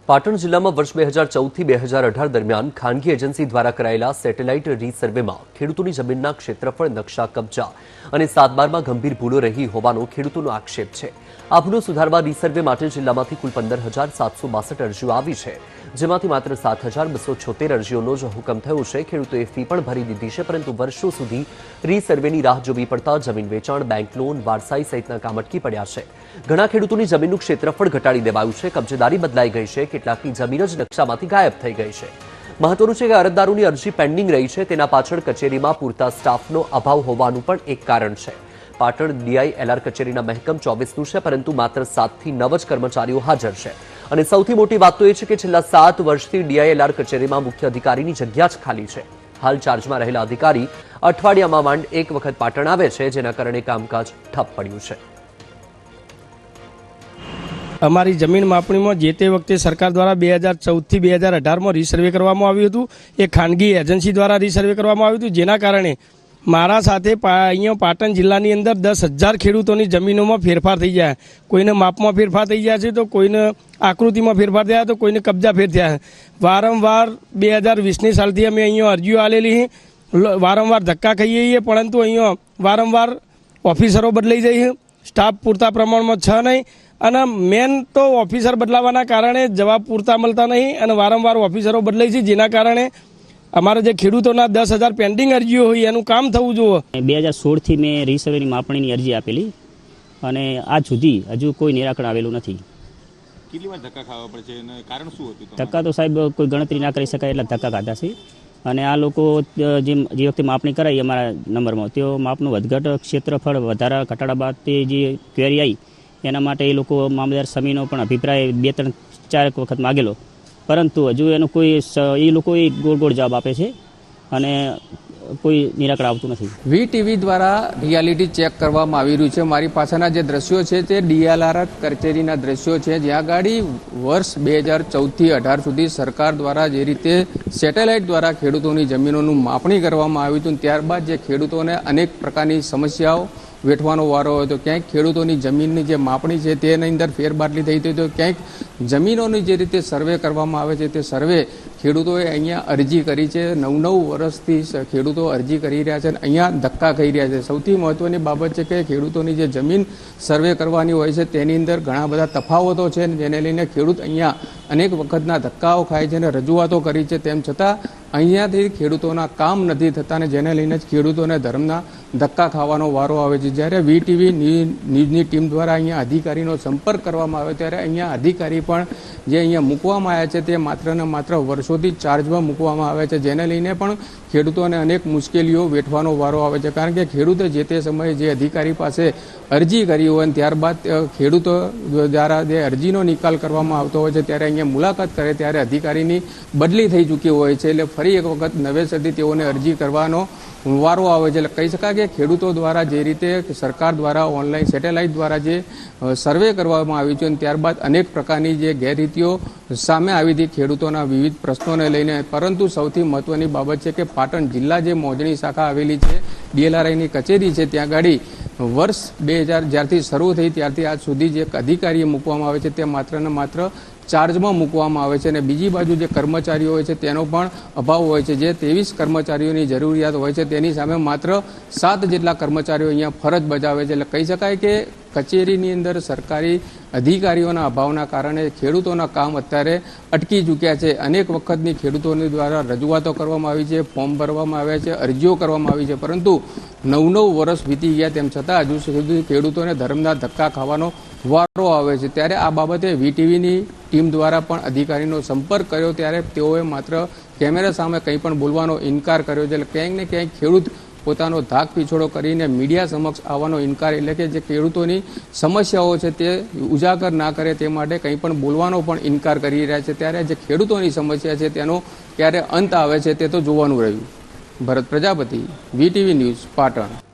પાટણ જિલ્લામાં વર્ષ 2014 થી 2018 દરમિયાન ખાનગી એજન્સી દ્વારા કરાયેલા સેટેલાઇટ રીસર્વેમાં ખેડૂતોની જમીનના ક્ષેત્રફળ, નકશા, કબજા અને સાતબારમાં ગંભીર ભૂલો રહી હોવાનો ખેડૂતોનો આક્ષેપ છે। આ ભૂલો સુધારવા રીસર્વે માટે જિલ્લામાંથી કુલ 15,762 અરજીઓ આવી છે, જેમાંથી માત્ર 7,276 અરજીઓનો જ હુકમ થયો છે। ખેડૂતોએ ફી પણ ભરી દીધી છે, પરંતુ વર્ષો સુધી રીસર્વેની રાહ જોવી પડતા જમીન વેચાણ, બેંક લોન, વારસાઈ સહિતના કામ અટકી પડ્યા છે। ઘણા ખેડૂતોની જમીનનું ક્ષેત્રફળ ઘટાડી દેવાયું છે, કબજેદારી બદલાઈ ગઈ છે, કેટલાકની જમીન જ નકશામાંથી ગાયબ થઈ ગઈ છે। મહત્વનું છે કે અરજદારોની અરજી પેન્ડિંગ રહી છે, તેના પાછળ કચેરીમાં પૂરતા સ્ટાફનો અભાવ હોવાનું પણ એક કારણ છે। પાટણ DILR કચેરીના મહેકમ 24નું છે, પરંતુ માત્ર 7 થી 9 જ કર્મચારીઓ હાજર છે। અને સૌથી મોટી વાત તો એ છે કે છેલ્લા 7 વર્ષથી DILR કચેરીમાં મુખ્ય અધિકારીની જગ્યા જ ખાલી છે। હાલ ચાર્જમાં રહેલા અધિકારી અઠવાડિયામાં માંડ એક વખત પાટણ આવે છે, જેના કારણે કામકાજ ઠપ પડ્યું છે। અમારી જમીન માપણીમાં જે તે વખતે સરકાર દ્વારા 2014 થી 2018માં રીસર્વે કરવામાં આવ્યું હતું। એ ખાનગી એજન્સી દ્વારા રીસર્વે કરવામાં આવ્યું હતું, જેના કારણે મારા સાથે અહીંયા પાટણ જિલ્લાની અંદર 10,000 ખેડૂતોની જમીનોમાં ફેરફાર થઈ ગયા। કોઈને માપમાં ફેરફાર થઈ ગયા છે, તો કોઈને આકૃતિમાં ફેરફાર થયા, તો કોઈને કબજા ફેર થયા। વારંવાર 2020ની સાલથી અમે અહીંયા અરજીઓ આલેલી છે, વારંવાર ધક્કા ખાઈએ છીએ, પરંતુ અહીંયા વારંવાર ઓફિસરો બદલાઈ જાય છે, સ્ટાફ પૂરતા પ્રમાણમાં છે નહીં, અને મેન તો ઓફિસર બદલાવાના કારણે જવાબ પૂરતા મળતા નહીં, અને વારંવાર ઓફિસરો બદલાય છે, જેના કારણે અમારા જે ખેડૂતોના 10,000 પેન્ડિંગ અરજીઓ હોય એનું કામ થવું જોઈએ। 2016થી મેં રીસર્વેની માપણીની અરજી આપેલી, અને આજ સુધી હજુ કોઈ નિરાકરણ આવેલું નથી। કેટલી વાર ધક્કા ખાવા પડે છે અને કારણ શું હતું? ધક્કા તો સાહેબ કોઈ ગણતરી ના કરી શકાય એટલા ધક્કા ખાધા છે। અને આ લોકો જે વખતે માપણી કરાઈ અમારા નંબરમાં, તેઓ માપનું વધઘટ, ક્ષેત્રફળ વધારા ઘટાડા બાદ તે જે ક્વેરી આવી એના માટે એ લોકો મામલતદાર સમીનો પણ અભિપ્રાય 2-3-4 વખત માગેલો, પરંતુ હજુ એનો કોઈ એ લોકો ગોળ ગોળ જવાબ આપે છે અને કોઈ નિરાકરણ આવતું નથી। VTV દ્વારા રિયાલિટી ચેક કરવામાં આવી રહ્યું છે। મારી પાસેના જે દ્રશ્યો છે તે DILR કચેરીના દ્રશ્યો છે, જ્યાં ગાડી વર્ષ 2014 થી 18 સુધી સરકાર દ્વારા જે રીતે સેટેલાઇટ દ્વારા ખેડૂતોની જમીનોનું માપણી કરવામાં આવ્યું હતું, ત્યારબાદ જે ખેડૂતોને અનેક પ્રકારની સમસ્યાઓ વેઠવાનો વારો હતો। ક્યાંક ખેડૂતોની જમીનની જે માપણી છે તેની અંદર ફેરબદલી થઈ હતી, તો ક્યાંક જમીનોની જે રીતે સર્વે કરવામાં આવે છે તે સર્વે ખેડૂતોએ અહીંયા અરજી કરી છે। 9 વર્ષથી ખેડૂતો અરજી કરી રહ્યા છે અને અહીંયા ધક્કા ખાઈ રહ્યા છે। સૌથી મહત્વની બાબત છે કે ખેડૂતોની જે જમીન સર્વે કરવાની હોય છે તેની અંદર ઘણા બધા તફાવતો છે, જેને લઈને ખેડૂત અહીંયા અનેક વખતના ધક્કાઓ ખાય છે અને રજૂઆતો કરી છે, તેમ છતાં અહીંયાથી ખેડૂતોના કામ નથી થતા, ને જેને લઈને જ ખેડૂતોને ધર્મના ધક્કા ખાવાનો વારો આવે છે। જ્યારે VTV ન્યૂઝની ટીમ દ્વારા અહીંયા અધિકારીનો સંપર્ક કરવામાં આવ્યો, ત્યારે અહીંયા અધિકારી પણ જે અહીંયા મૂકવામાં આવ્યા છે તે માત્ર ને માત્ર વર્ષોથી ચાર્જમાં મૂકવામાં આવે છે, જેને લઈને પણ ખેડૂતોને અનેક મુશ્કેલીઓ વેઠવાનો વારો આવે છે। કારણ કે ખેડૂતે જે તે સમયે જે અધિકારી પાસે અરજી કરી હોય, ત્યારબાદ ખેડૂતો દ્વારા જે અરજીનો નિકાલ કરવામાં આવતો હોય છે, ત્યારે અહીંયા મુલાકાત કરે ત્યારે અધિકારીની બદલી થઈ ચૂકી હોય છે, એટલે ફરી એક વખત નવેસરથી તેઓને અરજી કરવાનો વારો આવે છે। એટલે કહી શકાય કે ખેડૂતો દ્વારા જે રીતે સરકાર દ્વારા ઓનલાઈન સેટેલાઇટ દ્વારા જે સર્વે કરવામાં આવ્યું છે, ત્યારબાદ અનેક પ્રકારની જે ગેરરીતિઓ સામે આવી હતી ખેડૂતોના વિવિધ પ્રશ્નોને લઈને, પરંતુ સૌથી મહત્વની બાબત છે કે પાટણ જિલ્લા જે મોજણી શાખા આવેલી છે, DLRIની કચેરી છે, ત્યાં ગાડી વર્ષ 2000 જ્યારથી શરૂ થઈ ત્યારથી આજ સુધી જે અધિકારીએ મૂકવામાં આવે છે તે માત્ર ને માત્ર ચાર્જમાં મૂકવામાં આવે છે, અને બીજી બાજુ જે કર્મચારીઓ હોય છે તેનો પણ અભાવ હોય છે। જે 23 કર્મચારીઓની જરૂરિયાત હોય છે તેની સામે માત્ર 7 જેટલા કર્મચારીઓ અહીંયા ફરજ બજાવે છે। એટલે કહી શકાય કે કચેરીની અંદર સરકારી અધિકારીઓના અભાવના કારણે ખેડૂતોના કામ અત્યારે અટકી ચૂક્યા છે। અનેક વખતની ખેડૂતોની દ્વારા રજૂઆતો કરવામાં આવી છે, ફોર્મ ભરવામાં આવ્યા છે, અરજીઓ કરવામાં આવી છે, પરંતુ 9 વર્ષ વીતી ગયા તેમ છતાં હજુ સુધી ખેડૂતોને ધર્મના ધક્કા ખાવાનો વારો આવે છે। ત્યારે આ બાબતે VTVની ટીમ દ્વારા પણ અધિકારીનો સંપર્ક કર્યો, ત્યારે તેઓએ માત્ર કેમેરા સામે કંઈ પણ બોલવાનો ઇનકાર કર્યો છે। એટલે ક્યાંક ને ક્યાંક ખેડૂત પોતાનો ધાક પીછોડો કરીને મીડિયા સમક્ષ આવવાનો ઇનકાર, એટલે કે જે ખેડૂતોની સમસ્યાઓ છે તે ઉજાગર ના કરે તે માટે કંઈ પણ બોલવાનો પણ ઇનકાર કરી રહ્યા છે। ત્યારે જે ખેડૂતોની સમસ્યા છે તેનો ક્યારે અંત આવે છે તે તો જોવાનું રહ્યું। ભરત પ્રજાપતિ, VTV ન્યૂઝ, પાટણ।